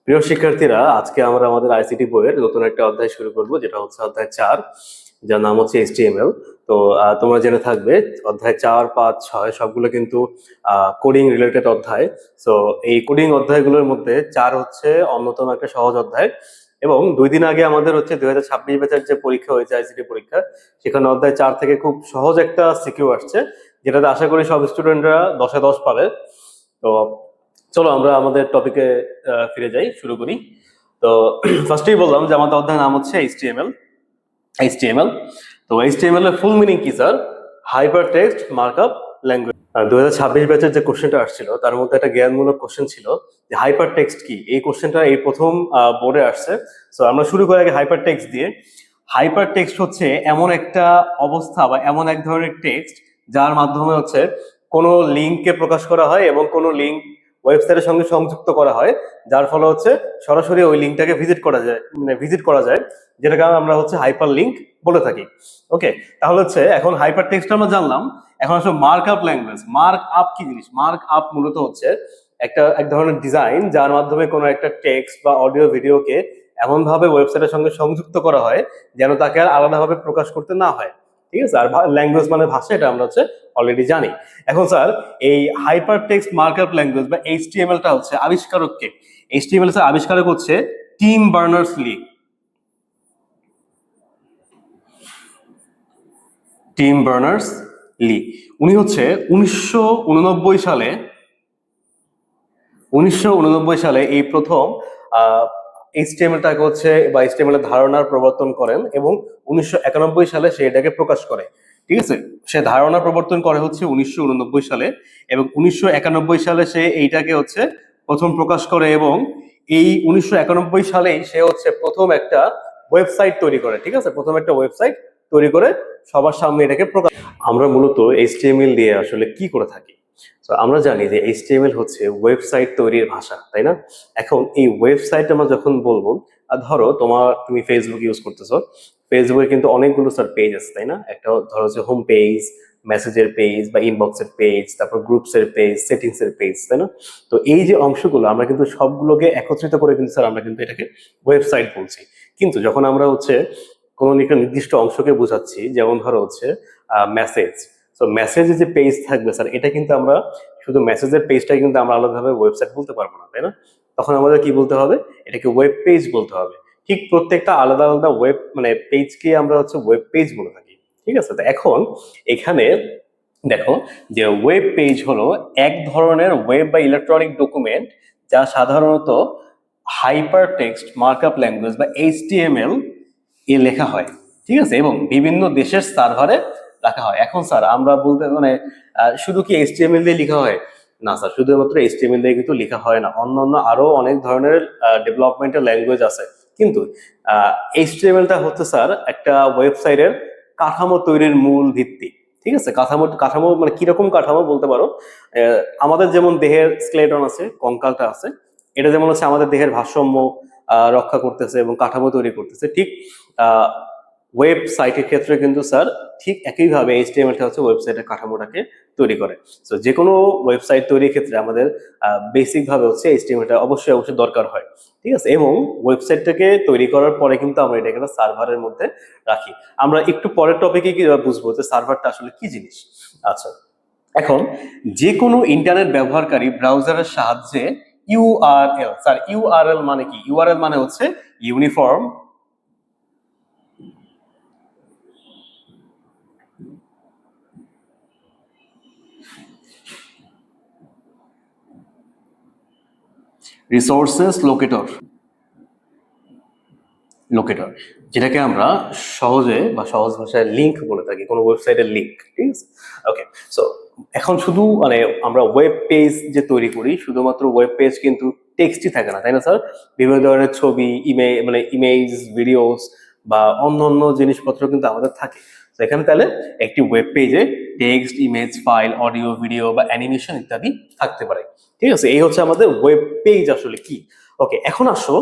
প্রিয় শিক্ষার্থীরা, আজকে আমরা আমাদের আইসিটি বইয়ের নতুন একটা অধ্যায় শুরু করব, যেটা হচ্ছে অধ্যায় 4, যার নাম হচ্ছে এইচটিএমএল। তো তোমরা জেনে থাকবে অধ্যায় 4, 5, 6 সবগুলো কিন্তু কোডিং রিলেটেড অধ্যায়। তো এই কোডিং অধ্যায়গুলোর মধ্যে 4 হচ্ছে অন্যতম একটা সহজ অধ্যায়। এবং 2 দিন আগে আমাদের হচ্ছে 2026 ব্যাচের যে পরীক্ষা হয়েছে, আইসিটি পরীক্ষা, সেখানে অধ্যায় 4 থেকে খুব সহজ একটা সিকিউ আসছে, যেটাতে আশা করি সব স্টুডেন্টরা 10-এ 10 পাবে। তো চলো আমরা আমাদের টপিকে ফিরে যাই, শুরু করি। তো ফার্স্টেই বললাম যে আমাদের অধ্যায়ের নাম হচ্ছে এইচটিএমএল। তো এইচটিএমএল এর ফুল মিনিং কি sir? Hyper text markup language. 2026 ব্যাচের যে কোশ্চেনটা আসছিল তার মধ্যে একটা জ্ঞানমূলক কোশ্চেন ছিল যে হাইপার টেক্সট কি। এই কোশ্চেনটা এই প্রথম বোর্ডে আসছে। তো আমরা শুরু করি আগে হাইপার টেক্সট দিয়ে। হাইপার টেক্সট হচ্ছে এমন একটা অবস্থা বা এমন এক ধরনের টেক্সট যার মাধ্যমে হচ্ছে কোনো লিঙ্ককে প্রকাশ করা হয় এবং কোনো লিঙ্ক ওয়েবসাইটের সঙ্গে সংযুক্ত করা হয়, যার ফলে হচ্ছে সরাসরি ওই লিঙ্কটাকে ভিজিট করা যায়, যেটাকে আমরা হচ্ছে হাইপার লিঙ্ক বলে থাকি। ওকে, তাহলে হচ্ছে এখন হাইপার টেক্সট আমরা জানলাম। এখন আসলে mark up language. Mark up কি জিনিস? মার্ক আপ মূলত হচ্ছে এক ধরনের ডিজাইন যার মাধ্যমে কোনো একটা টেক্সট বা অডিও ভিডিওকে এমন ভাবে ওয়েবসাইটের সঙ্গে সংযুক্ত করা হয় যেন তাকে আর আলাদাভাবে প্রকাশ করতে না হয়। ঠিক আছে, আর ল্যাঙ্গুয়েজ মানে ভাষা, এটা আমরা হচ্ছে অলরেডি জানি। এখন স্যার, এই হাইপার টেক্সট মার্কআপ ল্যাঙ্গুয়েজ বা এইচটিএমএলটা হচ্ছে আবিষ্কারক কে? এইচটিএমএল এর আবিষ্কারক হচ্ছে টিম বার্নার্স-লি। টিম বার্নার্স-লি উনি হচ্ছে 1989 সালে এই প্রথম এইচটিএমএলটাকে হচ্ছে বা এইচটিএমএল এর ধারণার প্রবর্তন করেন এবং 1991 সালে সে এটাকে প্রকাশ করে। ঠিক আছে, সে ধারণা প্রবর্তন করে হচ্ছে 1989 সালে, এবং 1991 সালে সে এইটাকে হচ্ছে প্রথম প্রকাশ করে, এবং এই 1991 সালেই সে হচ্ছে প্রথম একটা ওয়েবসাইট তৈরি করে। ঠিক আছে, প্রথম একটা ওয়েবসাইট তৈরি করে সবার সামনে এটাকে প্রকাশ। আমরা মূলত এইচটিএমএল দিয়ে আসলে কি করে থাকি? তো আমরা জানি যে এইচটিএমএল হচ্ছে ওয়েবসাইট তৈরির ভাষা, তাই না? এখন এই ওয়েবসাইট আমরা যখন বলবো, ধরো তুমি ফেসবুক ইউজ করতেছো, ফেসবুকে কিন্তু অনেকগুলো স্যার পেজ আছে, তাই না? একটা ধরো যে হোম পেজ, মেসেজের পেজ বা ইনবক্সের পেজ, তারপর গ্রুপসের পেজ, সেটিংস এর পেজ, তাই না? তো এই যে অংশগুলো আমরা কিন্তু সবগুলোকে একত্রিত করে কিন্তু স্যার আমরা কিন্তু এটাকে ওয়েবসাইট বলছি। কিন্তু যখন আমরা হচ্ছে কোনো একটা নির্দিষ্ট অংশকে বোঝাচ্ছি, যেমন ধরো হচ্ছে মেসেজ, তো মেসেজে যে পেজ থাকবে স্যার, এটা কিন্তু আমরা শুধু মেসেজের পেজটাই কিন্তু আমরা আলাদাভাবে ওয়েবসাইট বলতে পারবো না, তাই না? তখন আমাদের কি বলতে হবে? এটাকে ওয়েব পেজ বলতে হবে। ঠিক প্রত্যেকটা আলাদা আলাদা পেজকে আমরা হচ্ছে ওয়েব পেজ বলে থাকি। ঠিক আছে, তো এখন এখানে দেখো যে ওয়েব পেজ হলো এক ধরনের ওয়েব বা ইলেকট্রনিক ডকুমেন্ট যা সাধারণত হাইপার টেক্সট মার্কআপ ল্যাঙ্গুয়েজ বা এইচটিএমএল এ লেখা হয়। ঠিক আছে, এবং বিভিন্ন দেশের সার্ভারে রাখা হয়। এখন স্যার আমরা বলতে শুধু কি এইচটিএমএল দিয়ে লেখা হয়? না স্যার, শুধুমাত্র এইচটিএমএল দিয়ে কিন্তু লেখা হয় না, অন্যান্য আরো অনেক ধরনের ডেভেলপমেন্টের ল্যাঙ্গুয়েজ আছে। কিন্তু এইচটিএমএলটা হচ্ছে স্যার একটা ওয়েবসাইটের কাঠামো তৈরির মূল ভিত্তি। ঠিক আছে, কাঠামো মানে কিরকম কাঠামো বলতে পারো, আমাদের যেমন দেহের স্কেলেটন আছে, কঙ্কালটা আছে, এটা যেমন হচ্ছে আমাদের দেহের ভারসাম্য রক্ষা করতেছে এবং কাঠামো তৈরি করতেছে, ঠিক ওয়েবসাইটের ক্ষেত্রে কিন্তু স্যার ঠিক একইভাবে এইচটিএমএলটা হচ্ছে ওয়েবসাইটের কাঠামোটাকে তৈরি করে। তো যে কোনো ওয়েবসাইট তৈরির ক্ষেত্রে আমাদের বেসিক ভাবে হচ্ছে এইচটিএমএলটা অবশ্যই অবশ্যই দরকার হয়। ঠিক আছে, এবং ওয়েবসাইটটাকে তৈরি করার পরে কিন্তু আমরা এটাকে একটা সার্ভারের মধ্যে রাখি। আমরা একটু পরের টপিকে কি বুঝবো যে সার্ভারটা আসলে কি জিনিস। আচ্ছা, এখন যে কোনো ইন্টারনেট ব্যবহারকারী ব্রাউজারের সাহায্যে ইউআরএল, স্যার ইউআরএল মানে কি? ইউআরএল মানে হচ্ছে ইউনিফর্ম রিসোর্সেস লোকেটর, যেটাকে আমরা সহজে বা সহজ ভাষায় লিংক বলে থাকি, কোনো ওয়েবসাইটের লিংক। ঠিক আছে, ওকে। সো এখন শুধু আমরা ওয়েব পেজ যে তৈরি করি, শুধুমাত্র ওয়েব পেজ কিন্তু টেক্সটই থাকে না, তাই না স্যার? বিভিন্ন ধরনের ছবি, ইমেজ, ভিডিওস বা অন্য অন্য জিনিসপত্র কিন্তু আমাদের থাকে। তো এখানে তাহলে একটি ওয়েব পেজে text, image, file, audio, video বা অ্যানিমেশন ইত্যাদি থাকতে পারে। ঠিক আছে, এই হচ্ছে আমাদের ওয়েব পেজ আসলে কি। ওকে, এখন আসো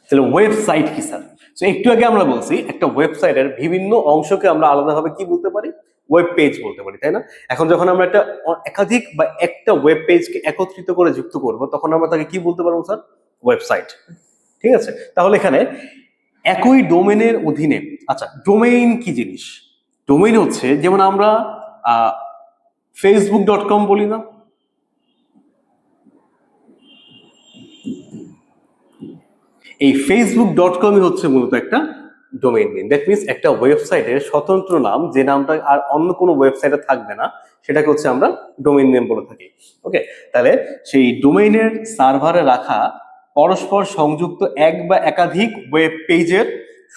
তাহলে ওয়েবসাইট কি স্যার? তো একটু আগে আমরা বলছি একটা ওয়েবসাইটের বিভিন্ন অংশকে আমরা আলাদাভাবে কি বলতে পারি? ওয়েব পেজ বলতে পারি, তাই না? এখন যখন আমরা একটা একাধিক বা একটা ওয়েব পেজকে একত্রিত করে যুক্ত করব, তখন আমরা তাকে কি বলতে পারবো স্যার? ওয়েবসাইট। ঠিক আছে, তাহলে এখানে একই ডোমেনের অধীনে, আচ্ছা ডোমেইন কি জিনিস? ডোমেইন হচ্ছে যেমন আমরা facebook.com বলি না, এই facebook.com হচ্ছে মূলত একটা ডোমেইন নেম। দ্যাট মিনস একটা ওয়েবসাইটের স্বতন্ত্র নাম, যে নামটা আর অন্য কোনো ওয়েবসাইটে থাকবে না, সেটাকে হচ্ছে আমরা ডোমেইন নেম বলে থাকি। ওকে, তাহলে সেই ডোমেইনের সার্ভারে রাখা পরস্পর সংযুক্ত এক বা একাধিক ওয়েব পেজের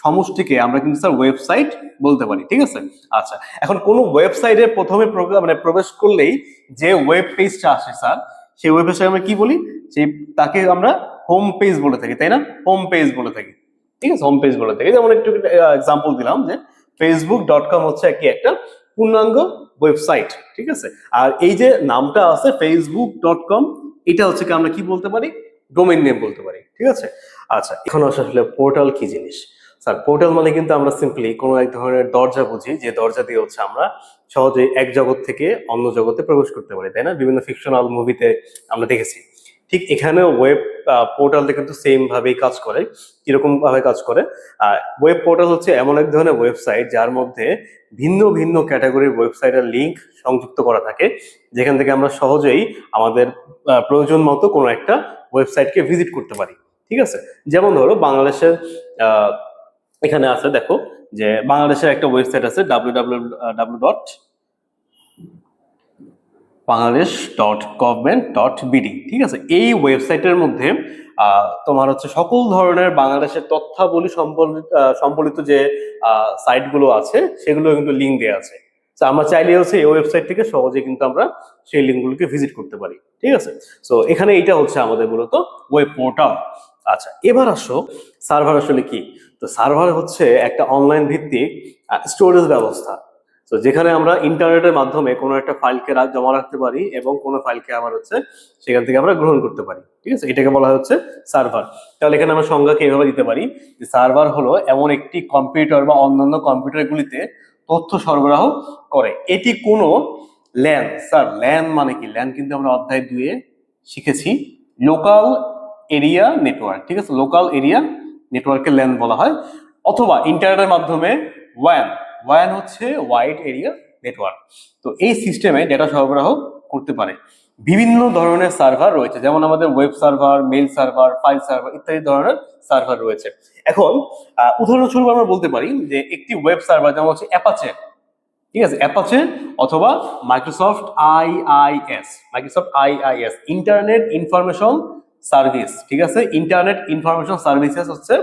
সমষ্টিকে আমরা কিন্তু স্যার ওয়েবসাইট বলতে পারি। ঠিক আছে, আচ্ছা এখন কোনো ওয়েবসাইটে প্রথমে মানে প্রবেশ করলেই যে ওয়েব পেজটা আসে স্যার, সেই ওয়েব পেজটা আমরা কি বলি? সেই তাকে আমরা হোম পেজ বলে থাকি, তাই না? হোম পেজ বলে থাকি। ঠিক আছে, হোম পেজ বলে থাকি। যেমন একটু এক্সাম্পল দিলাম যে facebook.com হচ্ছে কি একটা পূর্ণাঙ্গ ওয়েবসাইট। ঠিক আছে, আর এই যে নামটা আছে facebook.com, এটা হচ্ছে কি আমরা কি বলতে পারি? ডোমেইন নেম বলতে পারি। ঠিক আছে, আচ্ছা এখন আসলে পোর্টাল কি জিনিস? স্যার পোর্টাল মানে কিন্তু আমরা সিম্পলি কোনো এক ধরনের দরজা বুঝি, যে দরজা দিয়ে হচ্ছে আমরা সহজে এক জগৎ থেকে অন্য জগতে প্রবেশ করতে পারি, তাই না? বিভিন্ন ফিকশনাল মুভিতে আমরা দেখেছি। ঠিক এখানেও ওয়েব পোর্টালটা কিন্তু সেম ভাবেই কাজ করে। কিরকম ভাবে কাজ করে? ওয়েব পোর্টাল হচ্ছে এমন এক ধরনের ওয়েবসাইট যার মধ্যে ভিন্ন ভিন্ন ক্যাটাগরির ওয়েবসাইটের লিংক সংযুক্ত করা থাকে, যেখান থেকে আমরা সহজেই আমাদের প্রয়োজন মতো কোনো একটা ওয়েবসাইটকে ভিজিট করতে পারি। ঠিক আছে, যেমন ধরো বাংলাদেশের এখানে আছে, দেখো যে বাংলাদেশের একটা ওয়েবসাইট আছে www.bangladesh.government.bd। ঠিক আছে, এই ওয়েবসাইটের মধ্যে তোমার হচ্ছে সকল ধরনের বাংলাদেশের তথ্যাবলী সম্বলিত যে সাইটগুলো আছে, সেগুলো কিন্তু লিঙ্ক দেওয়া আছে। তো আমরা চাইলে হচ্ছে এই ওয়েবসাইট থেকে সহজে কিন্তু আমরা সেই লিঙ্কগুলোকে ভিজিট করতে পারি। ঠিক আছে, সো এখানে এটা হচ্ছে আমাদের মূলত ওয়েব পোর্টাল। আচ্ছা এবার আসো সার্ভার আসলে কি? তো সার্ভার হচ্ছে একটা অনলাইন ভিত্তিক স্টোরেজ ব্যবস্থা। তো যেখানে আমরা ইন্টারনেটের মাধ্যমে কোনো একটা ফাইলকে জমা রাখতে পারি এবং কোনো ফাইলকে আবার হচ্ছে সেখান থেকে আমরা গ্রহণ করতে পারি। ঠিক আছে, এটাকে বলা হচ্ছে সার্ভার। তাহলে এখানে আমরা সংজ্ঞাকে এভাবে দিতে পারি যে সার্ভার হলো এমন একটি কম্পিউটার বা অন্যান্য কম্পিউটারগুলিতে তথ্য সরবরাহ করে। এটি কোনো ল্যান, স্যার ল্যান মানে কি? ল্যান কিন্তু আমরা অধ্যায় 2-এ শিখেছি, লোকাল এরিয়া নেটওয়ার্ক। ঠিক আছে, লোকাল এরিয়া নেটওয়ার্কে ল্যান বলা হয়, অথবা ইন্টারনেটের মাধ্যমে ওয়ান। ওয়ান হচ্ছে ওয়াইড এরিয়া নেটওয়ার্ক। তো এই সিস্টেমে ডেটা সরবরাহ করতে পারে। বিভিন্ন ধরনের সার্ভার রয়েছে, যেমন আমাদের web server, mail server, file server ইত্যাদি ধরনের সার্ভার রয়েছে। এখন উদাহরণস্বরূপ আমরা বলতে পারি যে একটি ওয়েব সার্ভার যেমন হচ্ছে অ্যাপাচে। ঠিক আছে, অ্যাপাচে অথবা Microsoft IIS, internet information service. ঠিক আছে, ইন্টারনেট ইনফরমেশন সার্ভিসেস হচ্ছে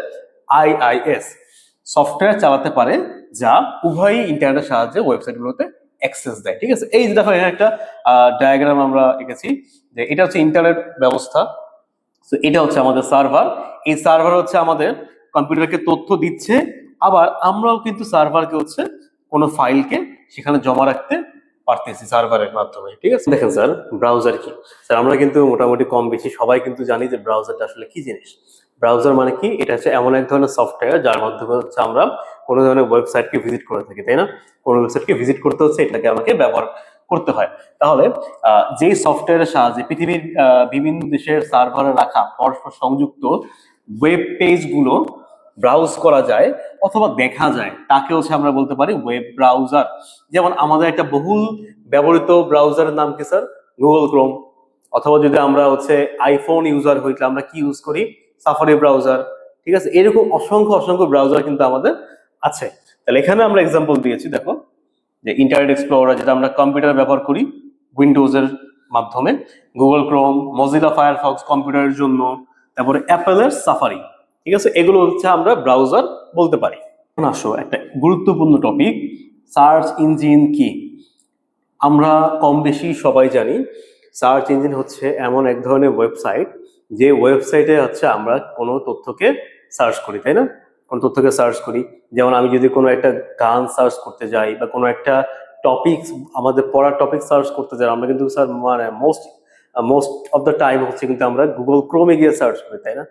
আইআইএস সফটওয়্যার চালাতে পারে, যা উভয়ই ইন্টারনেটের সাহায্যে ওয়েবসাইটগুলোতে অ্যাক্সেস দেয়। ঠিক আছে, এই যে দেখো এখানে একটা ডায়াগ্রাম আমরা এঁকেছি, যে এটা হচ্ছে ইন্টারনেট ব্যবস্থা। তো এটা হচ্ছে আমাদের সার্ভার। এই সার্ভার হচ্ছে আমাদের কম্পিউটারকে তথ্য দিচ্ছে, আবার আমরাও কিন্তু সার্ভারকে হচ্ছে কোনো ফাইলকে সেখানে জমা রাখতে পারতেছি সার্ভারের মাধ্যমে। ঠিক আছে, দেখেন স্যার ব্রাউজার কি? স্যার আমরা কিন্তু মোটামুটি কম বেশি সবাই কিন্তু জানি যে ব্রাউজারটা আসলে কি জিনিস। ব্রাউজার মানে কি? এটা হচ্ছে এমন এক ধরনের সফটওয়্যার যার মাধ্যমে হচ্ছে আমরা কোনো ধরনের ওয়েবসাইটকে ভিজিট করে থাকি, তাই না? কোনো ওয়েবসাইটকে ভিজিট করতে হচ্ছে এটাকে আমাকে ব্যবহার করতে হয়। তাহলে যেই সফটওয়্যারের সাহায্যে পৃথিবীর বিভিন্ন দেশের সার্ভারে রাখা পরস্পর সংযুক্ত ওয়েব পেজগুলো ব্রাউজ করা যায় অথবা দেখা যায়, তাকে হচ্ছে আমরা বলতে পারি ওয়েব ব্রাউজার। যেমন আমাদের একটা বহুল ব্যবহৃত ব্রাউজারের নাম কি স্যার? Google Chrome. অথবা যদি আমরা হচ্ছে আইফোন ইউজার হইলে আমরা কি ইউজ করি? Safari browser. ঠিক আছে, এরকম অসংখ্য অসংখ্য ব্রাউজার কিন্তু আমাদের আছে। তাহলে এখানে আমরা এক্সাম্পল দিয়েছি, দেখো যে ইন্টারনেট এক্সপ্লোরার যেটা আমরা কম্পিউটার ব্যবহার করি উইন্ডোজের মাধ্যমে, গুগল ক্রোম, মজিলা ফায়ারফক্স কম্পিউটারের জন্য, তারপরে অ্যাপেলের সাফারি। ঠিক আছে, এগুলো হচ্ছে আমরা ব্রাউজার বলতে পারি। এখন আসো একটা গুরুত্বপূর্ণ টপিক, সার্চ ইঞ্জিন কি? আমরা কম বেশি সবাই জানি সার্চ ইঞ্জিন হচ্ছে এমন এক ধরনের ওয়েবসাইট, যে ওয়েবসাইটে হচ্ছে আমরা কোনো তথ্যকে সার্চ করি, তাই না? কোনো তথ্যকে সার্চ করি। যেমন আমি যদি কোনো একটা গান সার্চ করতে যাই বা কোনো একটা টপিক, আমাদের পড়ার টপিক সার্চ করতে যাই, আমরা কিন্তু স্যার মানে মোস্ট অফ দ্য টাইম হচ্ছে কিন্তু আমরা গুগল ক্রোমে গিয়ে সার্চ করি, তাই না?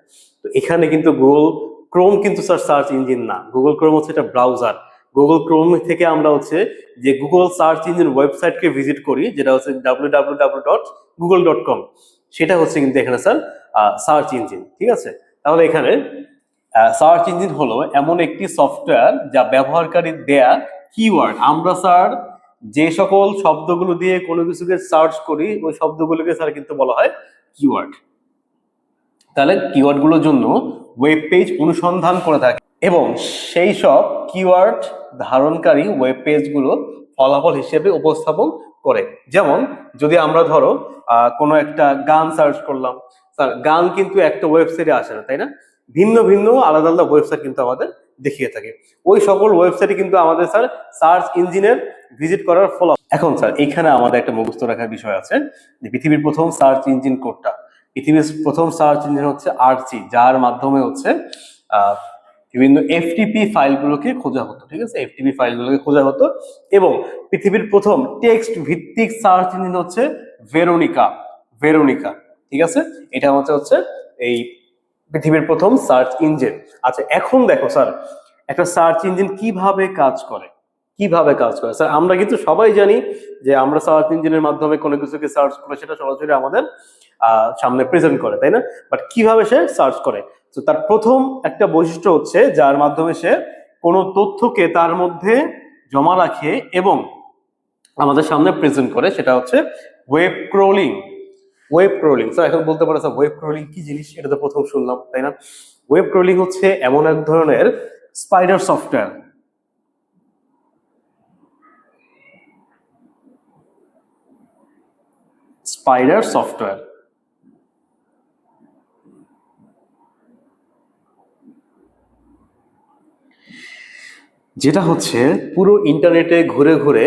তো এখানে কিন্তু গুগল ক্রোম কিন্তু স্যার সার্চ ইঞ্জিন না, গুগল ক্রোম হচ্ছে একটা ব্রাউজার। গুগল ক্রোম থেকে আমরা হচ্ছে যে গুগল সার্চ ইঞ্জিন ওয়েবসাইটকে ভিজিট করি, যেটা হচ্ছে www.google.com, সেটা হচ্ছে কিন্তু এখানে স্যার সার্চ ইঞ্জিন। ঠিক আছে, তাহলে এখানে সার্চ ইঞ্জিন হলো এমন একটি সফটওয়্যার যা ব্যবহারকারীর দেয়া কিওয়ার্ড, আমরা স্যার যে সকল শব্দগুলো দিয়ে কোনো কিছুকে সার্চ করি ওই শব্দগুলোকে স্যার কিন্তু বলা হয় কিওয়ার্ড। তাহলে কিওয়ার্ড গুলোর জন্য ওয়েব পেজ অনুসন্ধান করে থাকে এবং সেই সব কিওয়ার্ড ধারণকারী ওয়েব পেজগুলো ফলাফল হিসেবে উপস্থাপন করে। যেমন যদি আমরা ধরো কোনো একটা গান সার্চ করলাম, স্যার গান কিন্তু একটা ওয়েবসাইটে আসে না, তাই না? ভিন্ন ভিন্ন আলাদা আলাদা ওয়েবসাইট কিন্তু আমাদের দেখিয়ে থাকে। ওই সকল ওয়েবসাইটে কিন্তু আমাদের স্যার সার্চ ইঞ্জিনের ভিজিট করার ফল। এখন স্যার এখানে আমাদের একটা মুখস্থ রাখার বিষয় আছে যে পৃথিবীর প্রথম সার্চ ইঞ্জিন কোডটা। পৃথিবীর প্রথম সার্চ ইঞ্জিন হচ্ছে আর্চি, যার মাধ্যমে হচ্ছে বিভিন্ন এফটিপি ফাইলগুলোকে খোঁজা হতো। ঠিক আছে, এফটিপি ফাইলগুলোকে খোঁজা হতো। এবং পৃথিবীর প্রথম টেক্সট ভিত্তিক সার্চ ইঞ্জিন হচ্ছে ভেরোনিকা। ভেরোনিকা, ঠিক আছে, এটা হচ্ছে এই পৃথিবীর প্রথম সার্চ ইঞ্জিন। আচ্ছা, এখন দেখো স্যার একটা সার্চ ইঞ্জিন কিভাবে কাজ করে। কিভাবে কাজ করে স্যার, আমরা কিন্তু সবাই জানি যে আমরা সার্চ ইঞ্জিনের মাধ্যমে কোনো কিছুকে সার্চ করে সেটা সরাসরি আমাদের সামনে প্রেজেন্ট করে, তাই না? বাট কিভাবে সে সার্চ করে? তো তার প্রথম একটা বৈশিষ্ট্য হচ্ছে যার মাধ্যমে সে কোনো তথ্যকে তার মধ্যে জমা রাখে এবং আমাদের সামনে প্রেজেন্ট করে, সেটা হচ্ছে web crawling. Web crawling sir, এখন বলতে পারো স্যার ওয়েব ক্রলিং কি জিনিস, এটা তো প্রথম শুনলাম, তাই না? ওয়েব ক্রলিং হচ্ছে এমন এক ধরনের স্পাইডার সফটওয়্যার। স্পাইডার সফটওয়্যার যেটা হচ্ছে পুরো ইন্টারনেটে ঘুরে ঘুরে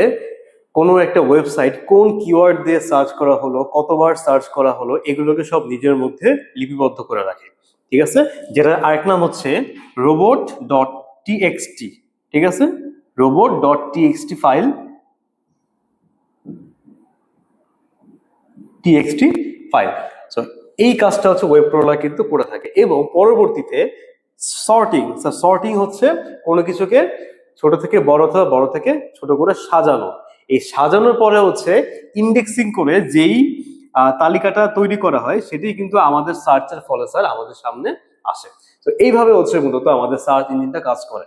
কোনো একটা ওয়েবসাইট কোন কিওয়ার্ড দিয়ে সার্চ করা হলো, কতবার সার্চ করা হলো, এগুলোকে সব নিজের মধ্যে লিপিবদ্ধ করে রাখে। ঠিক আছে, যেটা আরেক নাম হচ্ছে রোবট ডট টিএক্সটি। ঠিক আছে, robot dot TXT file, TXT file. So এই কাজটা হচ্ছে ওয়েব ক্রলার কিন্তু করে থাকে। এবং পরবর্তীতে সর্টিং, সর্টিং হচ্ছে কোনো কিছুকে ছোট থেকে বড় অথবা বড় থেকে ছোট করে সাজানো। এই সাজানোর পরে হচ্ছে ইন্ডেক্সিং করে যেই তালিকাটা তৈরি করা হয় সেটি কিন্তু আমাদের সার্চের ফলে স্যার আমাদের সামনে আসে। তো এইভাবে হচ্ছে মূলত আমাদের সার্চ ইঞ্জিনটা কাজ করে।